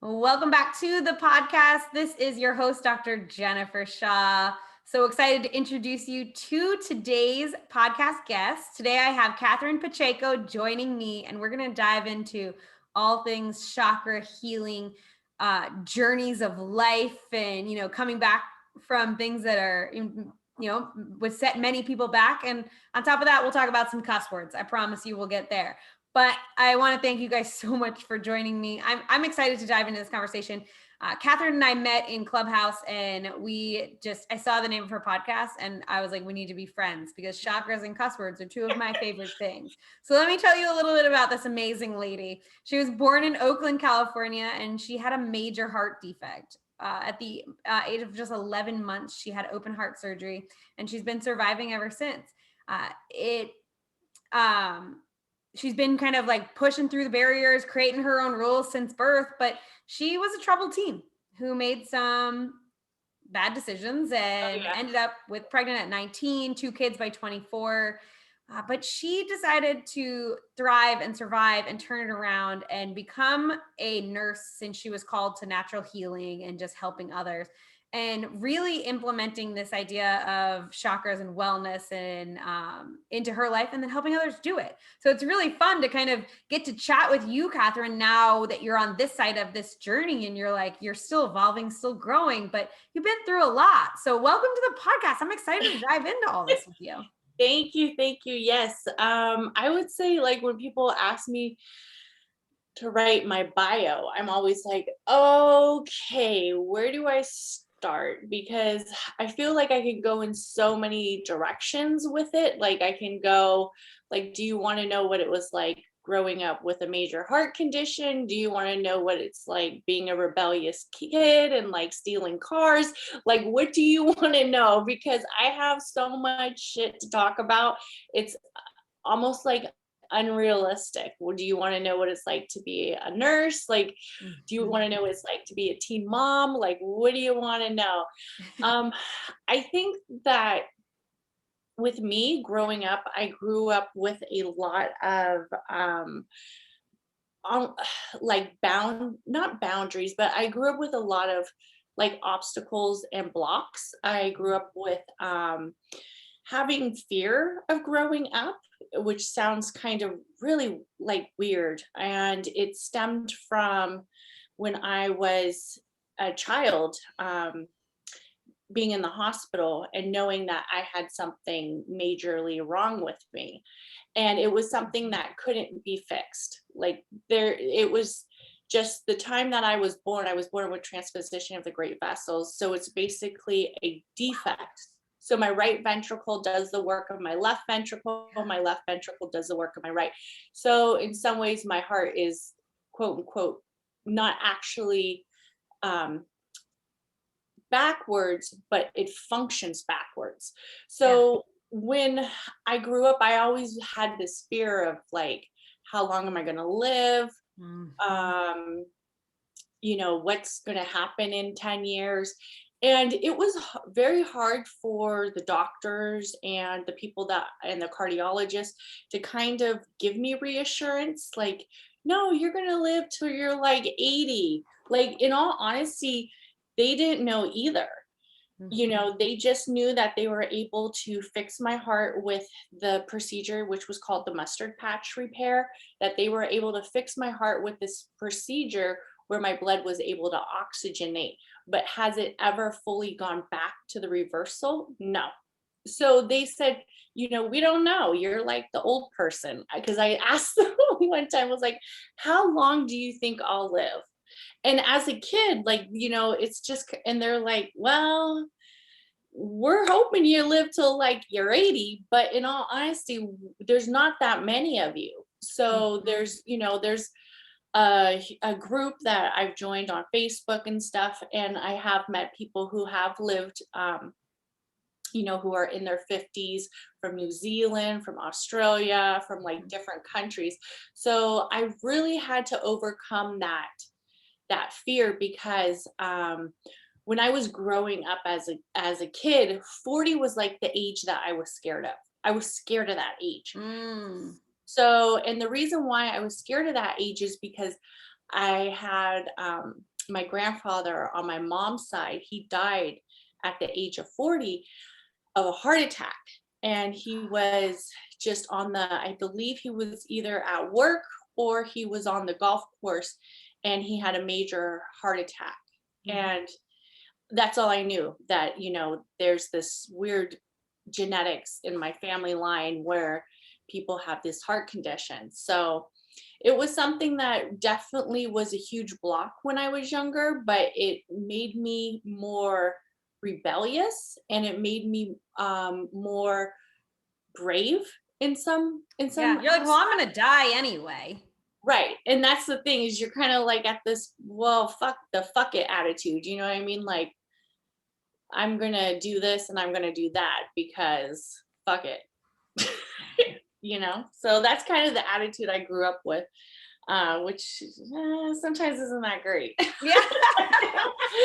Welcome back to the podcast. This is your host, Dr. Jennifer Shaw. So excited to introduce you to today's podcast guest. Today I have Katherine Pacheco joining me, and we're going to dive into all things chakra healing, journeys of life, and coming back from things that are would set many people back. And on top of that, we'll talk about some cuss words. I promise you we'll get there. But I want to thank you guys so much for joining me. I'm excited to dive into this conversation. Katherine and I met in Clubhouse, and I saw the name of her podcast, and I was like, we need to be friends because chakras and cuss words are two of my favorite things. So let me tell you a little bit about this amazing lady. She was born in Oakland, California, and she had a major heart defect. At the age of just 11 months, she had open heart surgery, and she's been surviving ever since. She's been kind of like pushing through the barriers, creating her own rules since birth, but she was a troubled teen who made some bad decisions and ended up with pregnant at 19, 2 kids by 24. But she decided to thrive and survive and turn it around and become a nurse since she was called to natural healing and just helping others, and really implementing this idea of chakras and wellness and into her life, and then helping others do it. So it's really fun to kind of get to chat with you, Katherine, now that you're on this side of this journey and you're still evolving, still growing, but you've been through a lot. So welcome to the podcast. I'm excited to dive into all this with you. Thank you. Yes. I would say, like, when people ask me to write my bio, I'm always like, okay, where do I start? Because I feel like I can go in so many directions with it. Like, I can go, like, do you want to know what it was like growing up with a major heart condition? Do you want to know what it's like being a rebellious kid and like stealing cars? Like, what do you want to know? Because I have so much shit to talk about. It's almost like unrealistic. Well, do you want to know what it's like to be a nurse? Like, do you want to know what it's like to be a teen mom? Like, what do you want to know? I think that with me growing up, I grew up with a lot of um, like not boundaries, but I grew up with a lot of like obstacles and blocks. I grew up with having fear of growing up, which sounds kind of really like weird. And it stemmed from when I was a child, being in the hospital and knowing that I had something majorly wrong with me. And it was something that couldn't be fixed. Like, it was just the time that I was born with transposition of the great vessels. So it's basically a defect. So my right ventricle does the work of my left ventricle, my left ventricle does the work of my right. So in some ways, my heart is, quote unquote, not actually um, backwards, but it functions backwards. So when I grew up, I always had this fear of like, how long am I going to live? Um, what's going to happen in 10 years? And it was very hard for the doctors and the people and the cardiologists to kind of give me reassurance, like, no, you're going to live till you're like 80. Like, in all honesty, they didn't know either. They just knew that they were able to fix my heart with the procedure, which was called the mustard patch repair, that they were able to fix my heart with this procedure where my blood was able to oxygenate. But has it ever fully gone back to the reversal? No. So they said, we don't know. You're like the old person. Because I asked them one time, I was like, how long do you think I'll live? And as a kid, like, it's just, and they're like, well, we're hoping you live till like you're 80, but in all honesty, there's not that many of you. So there's a group that I've joined on Facebook and stuff, and I have met people who have lived, who are in their 50s, from New Zealand, from Australia, from like different countries. So I really had to overcome that fear, because when I was growing up as a kid, 40 was like the age that I was scared of. I was scared of that age. So, and the reason why I was scared of that age is because I had my grandfather on my mom's side. He died at the age of 40 of a heart attack. And he was just on the, I believe he was either at work or he was on the golf course, and he had a major heart attack. And that's all I knew, that, there's this weird genetics in my family line where people have this heart condition. So it was something that definitely was a huge block when I was younger, but it made me more rebellious, and it made me more brave in some Yeah. You're like, well, I'm aspect. going to die anyway. Right. And that's the thing, is you're kind of like at this, well, fuck it attitude. You know what I mean? Like, I'm gonna do this and I'm gonna do that because fuck it. So that's kind of the attitude I grew up with, which sometimes isn't that great. Yeah.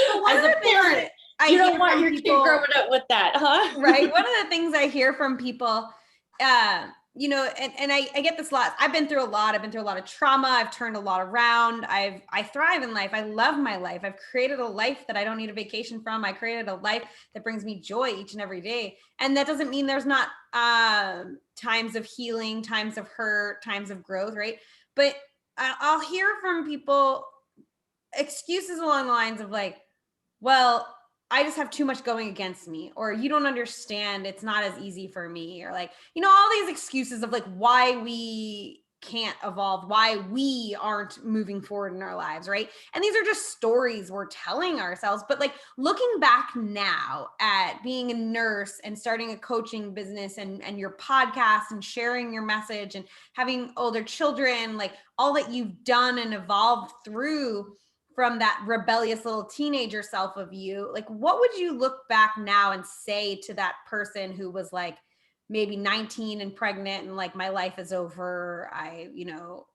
So one As of a the things parent, that I you don't hear want from your people, kid growing up with that, huh? right? One of the things I hear from people, and I get this a lot. I've been through a lot. I've been through a lot of trauma. I've turned a lot around. I thrive in life. I love my life. I've created a life that I don't need a vacation from. I created a life that brings me joy each and every day. And that doesn't mean there's not times of healing, times of hurt, times of growth, right? But I'll hear from people excuses along the lines of like, well, I just have too much going against me, or you don't understand, it's not as easy for me, or like, all these excuses of like why we can't evolve, why we aren't moving forward in our lives, right? And these are just stories we're telling ourselves. But like looking back now at being a nurse and starting a coaching business and your podcast and sharing your message and having older children, like all that you've done and evolved through from that rebellious little teenager self of you, like what would you look back now and say to that person who was like maybe 19 and pregnant and like my life is over,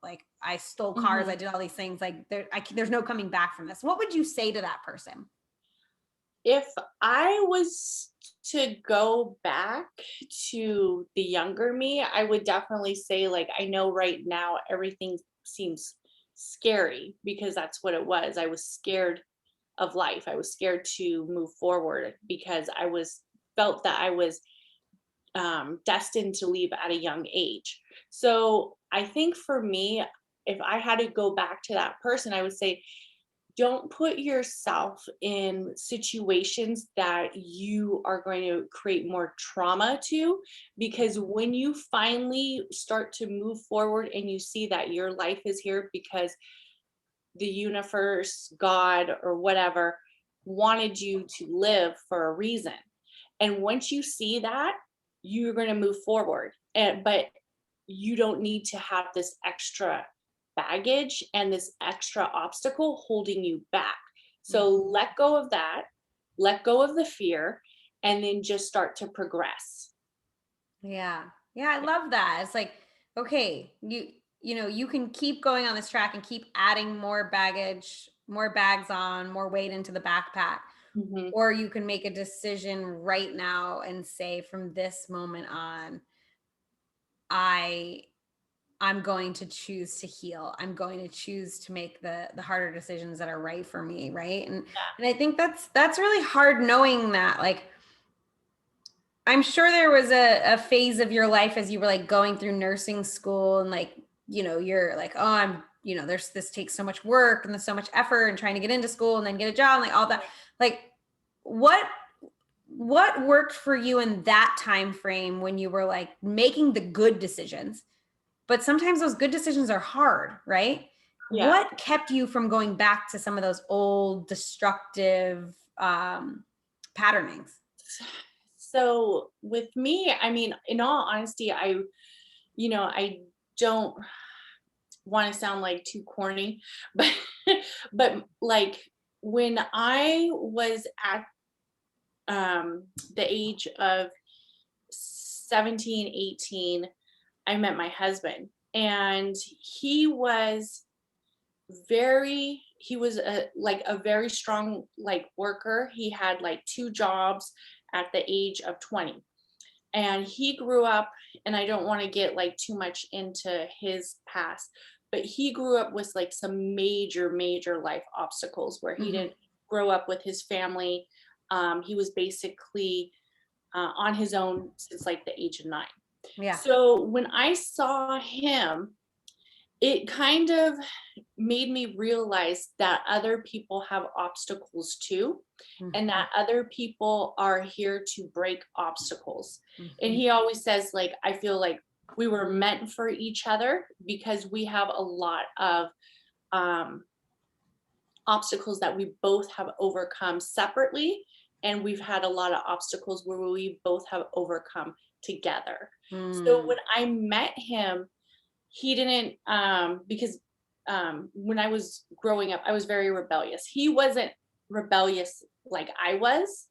like I stole cars, I did all these things, like there's no coming back from this? What would you say to that person? If I was to go back to the younger me, I would definitely say, like, I know right now everything seems scary because that's what it was. I was scared of life. I was scared to move forward because felt that I was destined to leave at a young age. So I think for me, if I had to go back to that person, I would say, don't put yourself in situations that you are going to create more trauma to, because when you finally start to move forward and you see that your life is here because the universe, God, or whatever wanted you to live for a reason. And once you see that, you're going to move forward. But you don't need to have this extra baggage and this extra obstacle holding you back. So let go of that, let go of the fear, and then just start to progress. Yeah. Yeah, I love that. It's like, okay, you can keep going on this track and keep adding more baggage, more bags on, more weight into the backpack. Mhm. Or you can make a decision right now and say from this moment on, I'm going to choose to heal. I'm going to choose to make the harder decisions that are right for me, right? And I think that's really hard, knowing that, like, I'm sure there was a phase of your life as you were like going through nursing school and like, you're like, oh, this takes so much work and there's so much effort and trying to get into school and then get a job and like all that. Like what worked for you in that time frame when you were like making the good decisions? But sometimes those good decisions are hard, right? Yeah. What kept you from going back to some of those old destructive patternings? So with me, I mean, in all honesty, I don't want to sound like too corny, but but like when I was at the age of 17, 18, I met my husband, and he was a very strong like worker. He had like two jobs at the age of 20. And he grew up, and I don't want to get like too much into his past, but he grew up with like some major life obstacles where he didn't grow up with his family. He was basically on his own since like the age of 9. Yeah. So when I saw him, it kind of made me realize that other people have obstacles too, and that other people are here to break obstacles. And he always says, like, I feel like we were meant for each other because we have a lot of obstacles that we both have overcome separately. And we've had a lot of obstacles where we both have overcome together. So when I met him, he didn't because when I was growing up, I was very rebellious. He wasn't rebellious like I was.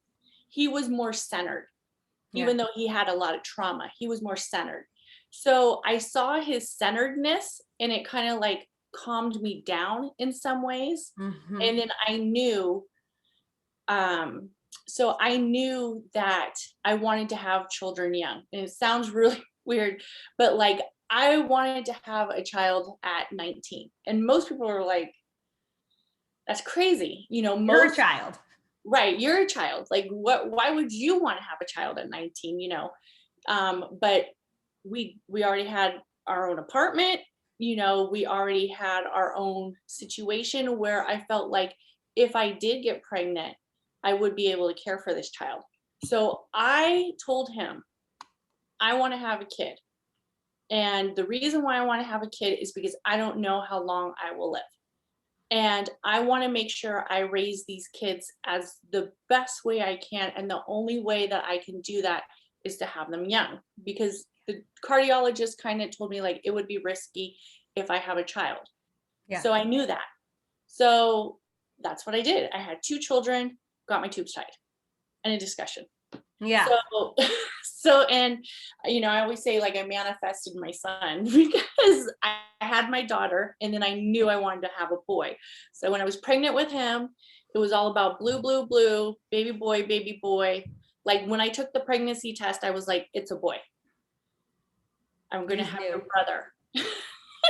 He was more centered. Even though he had a lot of trauma, he was more centered. So I saw his centeredness, and it kind of like calmed me down in some ways. And then I knew so I knew that I wanted to have children young. And it sounds really weird, but like I wanted to have a child at 19. And most people are like, that's crazy. You know, You're a child. Right, you're a child. Like why would you want to have a child at 19, you know? But we already had our own apartment, you know, we already had our own situation where I felt like if I did get pregnant, I would be able to care for this child. So I told him, I want to have a kid. And the reason why I want to have a kid is because I don't know how long I will live. And I want to make sure I raise these kids as the best way I can. And the only way that I can do that is to have them young, because the cardiologist kind of told me like it would be risky if I have a child. Yeah. So I knew that. So that's what I did. I had 2 children, got my tubes tied, and a discussion. Yeah. So, and, you know, I always say like I manifested my son because I had my daughter and then I knew I wanted to have a boy. So when I was pregnant with him, it was all about blue, blue, blue, baby boy, baby boy. Like when I took the pregnancy test, I was like, it's a boy. I'm going to have your brother.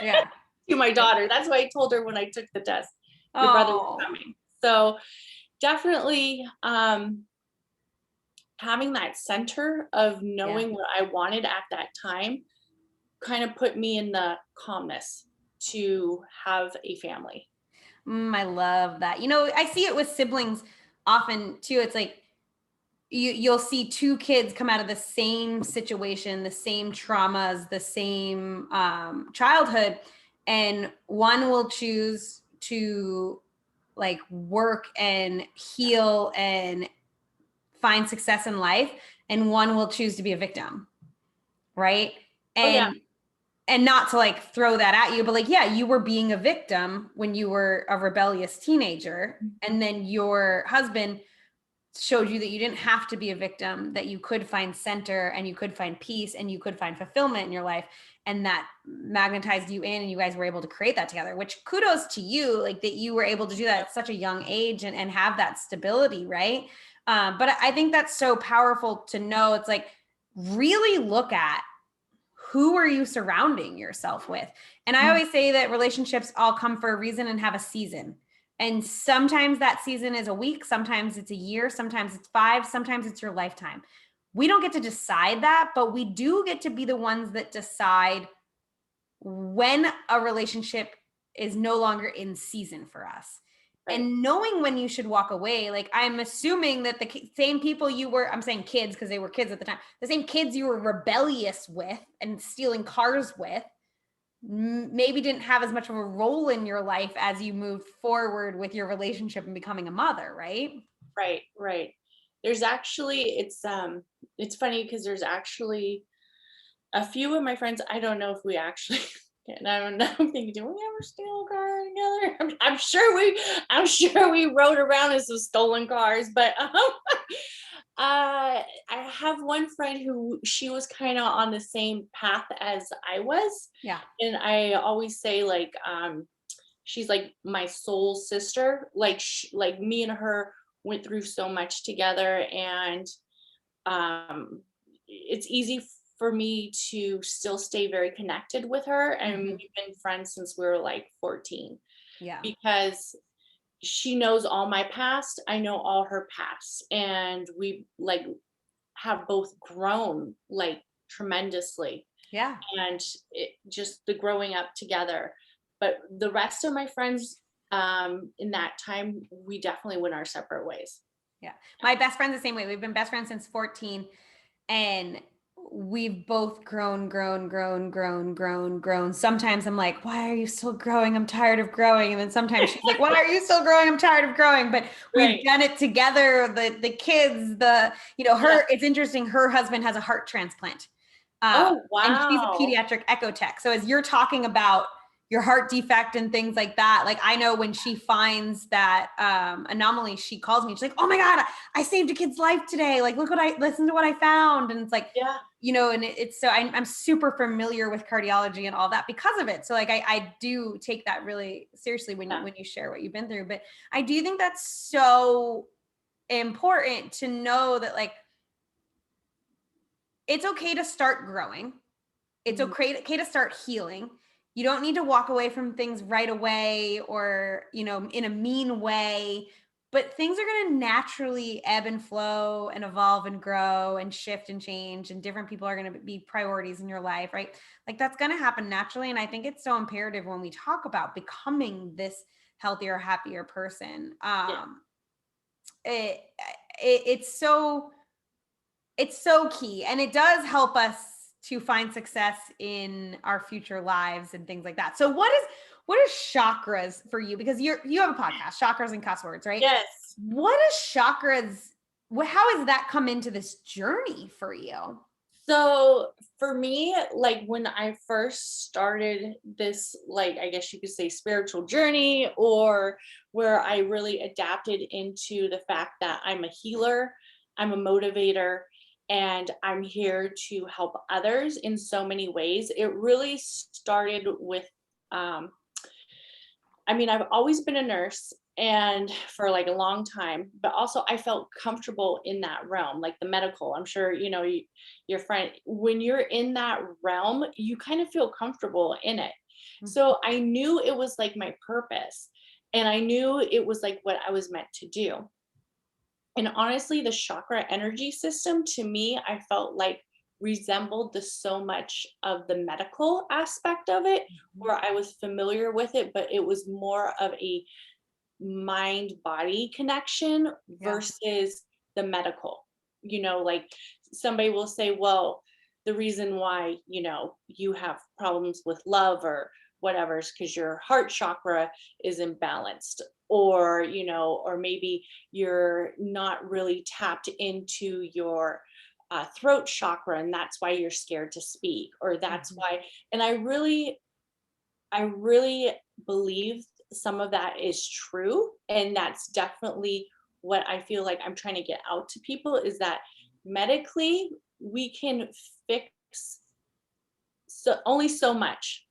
Yeah. To my daughter. That's why I told her when I took the test, your brother was coming. So definitely, having that center of knowing what I wanted at that time kind of put me in the calmness to have a family. I love that. You know, I see it with siblings often too. It's like you'll see 2 kids come out of the same situation, the same traumas, the same childhood, and one will choose to like work and heal and find success in life, and one will choose to be a victim, right? And not to like throw that at you, but like, yeah, you were being a victim when you were a rebellious teenager, and then your husband showed you that you didn't have to be a victim, that you could find center and you could find peace and you could find fulfillment in your life, and that magnetized you in, and you guys were able to create that together, which kudos to you, like that you were able to do that at such a young age and have that stability, right? But I think that's so powerful to know. It's like, really look at who are you surrounding yourself with. And I always say that relationships all come for a reason and have a season. And sometimes that season is a week, sometimes it's a year, sometimes it's 5, sometimes it's your lifetime. We don't get to decide that, but we do get to be the ones that decide when a relationship is no longer in season for us. Right. And knowing when you should walk away. Like, I'm assuming that the same people you were, I'm saying kids because they were kids at the time, the same kids you were rebellious with and stealing cars with, maybe didn't have as much of a role in your life as you moved forward with your relationship and becoming a mother, right? Right. There's actually, it's funny because there's actually a few of my friends, I don't know if we actually, and I don't know, I'm thinking, did we ever steal a car together? I'm sure we rode around in some stolen cars, but I have one friend who she was kind of on the same path as I was. Yeah. And I always say like, she's like my soul sister. Like, like me and her went through so much together, and it's easy for me to still stay very connected with her. And we've been friends since we were like 14. Yeah. Because she knows all my past, I know all her past, and we like have both grown like tremendously. Yeah. And just the growing up together. But the rest of my friends, in that time, we definitely went our separate ways. Yeah. My best friend's the same way. We've been best friends since 14, and we've both grown. Sometimes I'm like, why are you still growing? I'm tired of growing. And then sometimes she's like, why are you still growing? I'm tired of growing. But we've done it together. The kids, it's interesting. Her husband has a heart transplant. Oh, wow. And she's a pediatric echo tech. So as you're talking about your heart defect and things like that, like I know when she finds that anomaly, she calls me. She's like, oh my God, I saved a kid's life today. Like, listen to what I found. And it's like, and it's so I'm super familiar with cardiology and all that because of it. So like, I do take that really seriously when you share what you've been through. But I do think that's so important to know that, like, it's okay to start growing. It's okay to start healing. You don't need to walk away from things right away or, in a mean way, but things are going to naturally ebb and flow and evolve and grow and shift and change. And different people are going to be priorities in your life, right? Like that's going to happen naturally. And I think it's so imperative when we talk about becoming this healthier, happier person. It's so key, and it does help us to find success in our future lives and things like that. So what is chakras for you? Because you have a podcast, Chakras and Cuss Words, right? Yes. What is chakras? How has that come into this journey for you? So for me, like when I first started this, like, I guess you could say spiritual journey, or where I really adapted into the fact that I'm a healer, I'm a motivator, and I'm here to help others in so many ways. It really started with, I've always been a nurse and for like a long time, but also I felt comfortable in that realm, like the medical. I'm sure, your friend, when you're in that realm, you kind of feel comfortable in it. So I knew it was like my purpose, and I knew it was like what I was meant to do. And honestly, the chakra energy system to me, I felt like resembled the so much of the medical aspect of it, where I was familiar with it, but it was more of a mind body connection versus the medical. Like somebody will say, well, the reason why, you have problems with love or whatever is because your heart chakra is imbalanced, or maybe you're not really tapped into your throat chakra, and that's why you're scared to speak, or that's why. And I really believe some of that is true. And that's definitely what I feel like I'm trying to get out to people, is that medically we can fix only so much.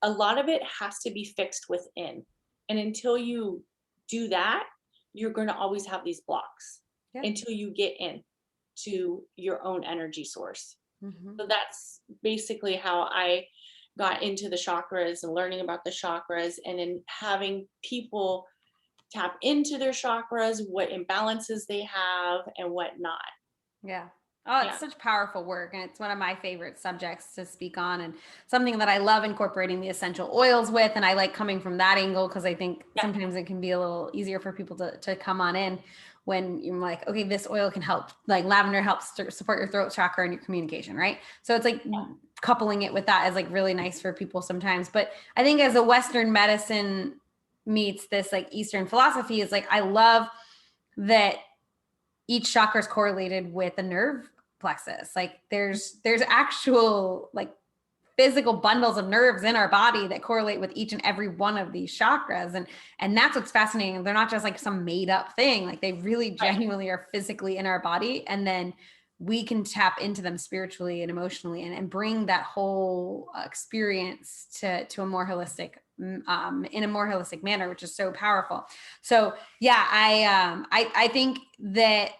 A lot of it has to be fixed within. And until you do that, you're going to always have these blocks until you get in to your own energy source. So that's basically how I got into the chakras and learning about the chakras, and then having people tap into their chakras, what imbalances they have and what not. Yeah. Oh, it's such powerful work. And it's one of my favorite subjects to speak on, and something that I love incorporating the essential oils with. And I like coming from that angle because I think sometimes it can be a little easier for people to come on in when you're like, okay, this oil can help, like lavender helps to support your throat chakra and your communication, right? So it's like coupling it with that is like really nice for people sometimes. But I think as a Western medicine meets this like Eastern philosophy, is like, I love that each chakra is correlated with a nerve plexus. Like there's actual like physical bundles of nerves in our body that correlate with each and every one of these chakras. And that's what's fascinating. They're not just like some made up thing. Like they really genuinely are physically in our body. And then we can tap into them spiritually and emotionally and bring that whole experience to a more holistic, in a more holistic manner, which is so powerful. So yeah, I think that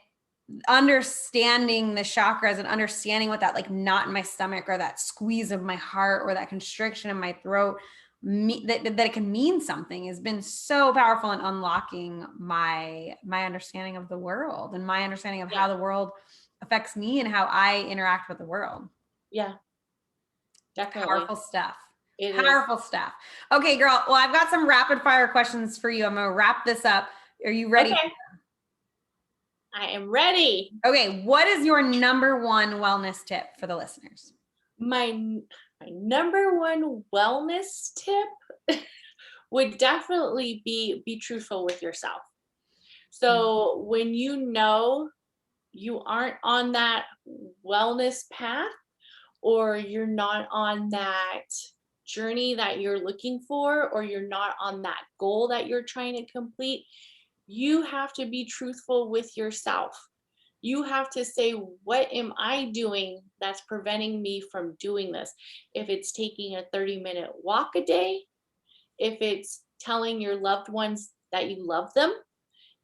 understanding the chakras and understanding what that like knot in my stomach or that squeeze of my heart or that constriction in my throat, that it can mean something has been so powerful in unlocking my understanding of the world and my understanding of how the world affects me and how I interact with the world. Yeah, definitely. Powerful stuff. Powerful stuff. Okay, girl. Well, I've got some rapid fire questions for you. I'm going to wrap this up. Are you ready? Okay. I am ready. Okay. What is your number one wellness tip for the listeners? My number one wellness tip would definitely be truthful with yourself. So when you know you aren't on that wellness path, or you're not on that journey that you're looking for, or you're not on that goal that you're trying to complete, you have to be truthful with yourself. You have to say, what am I doing that's preventing me from doing this? If it's taking a 30-minute walk a day, if it's telling your loved ones that you love them,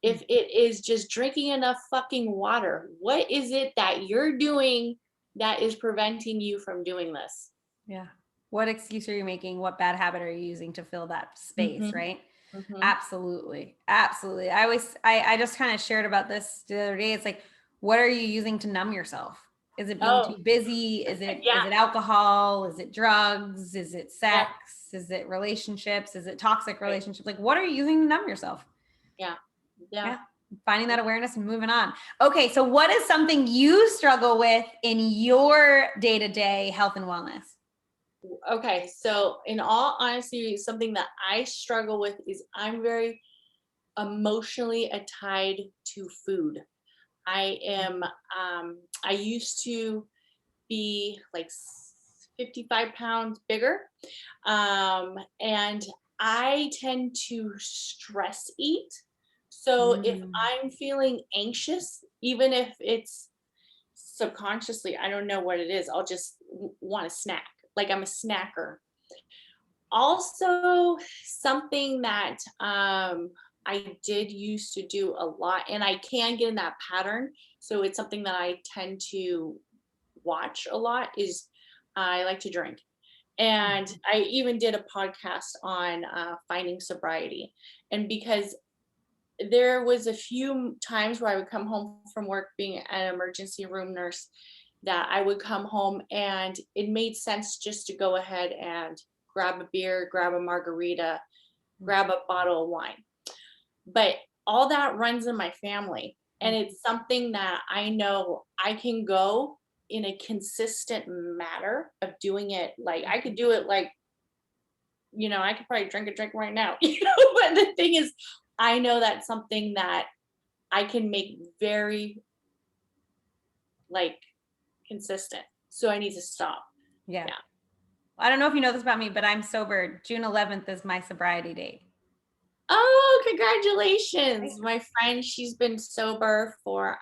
if it is just drinking enough fucking water, what is it that you're doing that is preventing you from doing this? Yeah. What excuse are you making? What bad habit are you using to fill that space, Mm-hmm. right? Mm-hmm. Absolutely. Absolutely. I just kind of shared about this the other day. It's like, what are you using to numb yourself? Is it being too busy? Is it alcohol? Is it drugs? Is it sex? Is it relationships? Is it toxic relationships? Like, what are you using to numb yourself? Yeah. Finding that awareness and moving on. Okay. So what is something you struggle with in your day-to-day health and wellness? Okay. So in all honesty, something that I struggle with is I'm very emotionally tied to food. I am, I used to be like 55 pounds bigger. And I tend to stress eat. So if I'm feeling anxious, even if it's subconsciously, I don't know what it is, I'll just want a snack. Like I'm a snacker. Also, something that I did used to do a lot, and I can get in that pattern. So it's something that I tend to watch a lot is I like to drink. And I even did a podcast on finding sobriety. And because there was a few times where I would come home from work being an emergency room nurse, that I would come home and it made sense just to go ahead and grab a beer, grab a margarita, grab a bottle of wine. But all that runs in my family. And it's something that I know I can go in a consistent manner of doing it. Like I could do it like, I could probably drink a drink right now, but the thing is, I know that's something that I can make very like consistent. So I need to stop. Yeah. I don't know if you know this about me, but I'm sober. June 11th is my sobriety date. Oh, congratulations. My friend, she's been sober for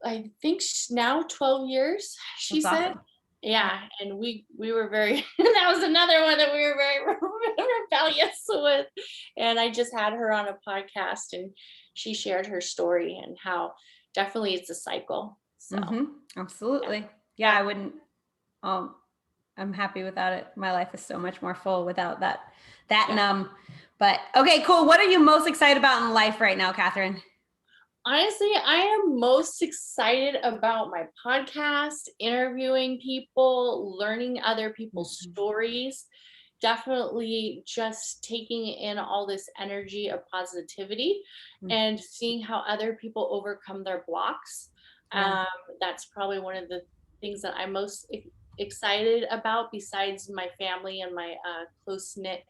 I think now 12 years, she That's said. awesome. Yeah, and we were very that was another one that we were very rebellious with. And I just had her on a podcast and she shared her story and how definitely it's a cycle. So Absolutely. Yeah, I wouldn't I'm happy without it. My life is so much more full without that numb. But okay, cool. What are you most excited about in life right now, Katherine? Honestly, I am most excited about my podcast, interviewing people, learning other people's stories, definitely just taking in all this energy of positivity and seeing how other people overcome their blocks. That's probably one of the things that I'm most excited about, besides my family and my close-knit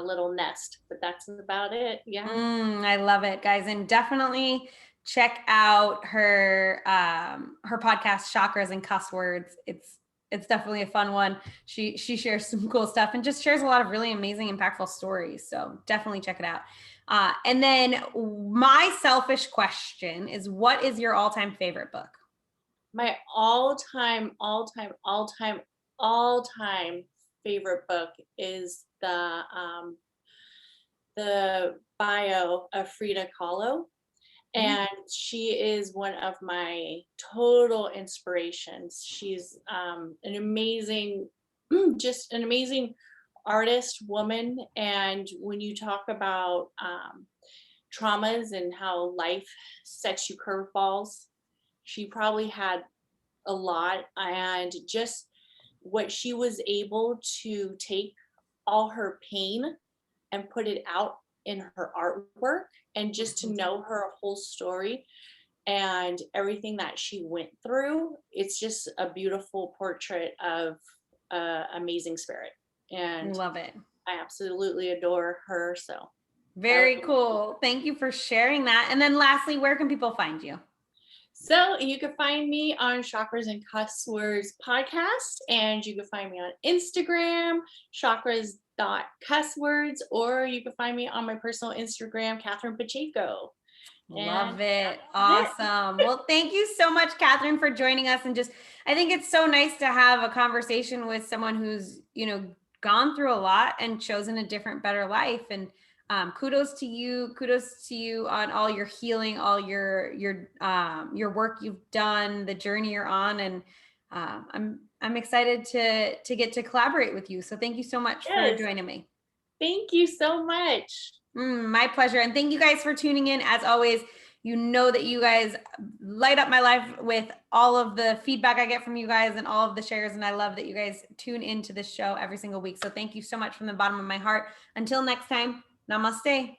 little nest. But that's about it. Yeah. I love it, guys. And definitely check out her podcast, Chakras and Cuss Words. It's definitely a fun one. She shares some cool stuff and just shares a lot of really amazing, impactful stories. So definitely check it out. And then my selfish question is, what is your all-time favorite book? My all-time favorite book is the bio of Frida Kahlo. And she is one of my total inspirations. She's an amazing, just an amazing artist, woman. And when you talk about traumas and how life sets you curveballs, she probably had a lot. And just what she was able to take all her pain and put it out in her artwork, and just to know her whole story and everything that she went through, it's just a beautiful portrait of amazing spirit, and Love it. I absolutely adore her. So Very cool. Thank you for sharing that. And then lastly, where can people find you? So you can find me on Chakras and Cuss Words podcast, and you can find me on Instagram, chakras.cusswords, or you can find me on my personal Instagram, Katherine Pacheco. Love it. Awesome. Well, thank you so much, Katherine, for joining us. And just, I think it's so nice to have a conversation with someone who's, gone through a lot and chosen a different, better life. And kudos to you. Kudos to you on all your healing, all your work you've done, the journey you're on. And I'm excited to get to collaborate with you. So thank you so much for joining me. Thank you so much. My pleasure. And thank you guys for tuning in. As always, you know that you guys light up my life with all of the feedback I get from you guys and all of the shares. And I love that you guys tune into this show every single week. So thank you so much from the bottom of my heart. Until next time, namaste.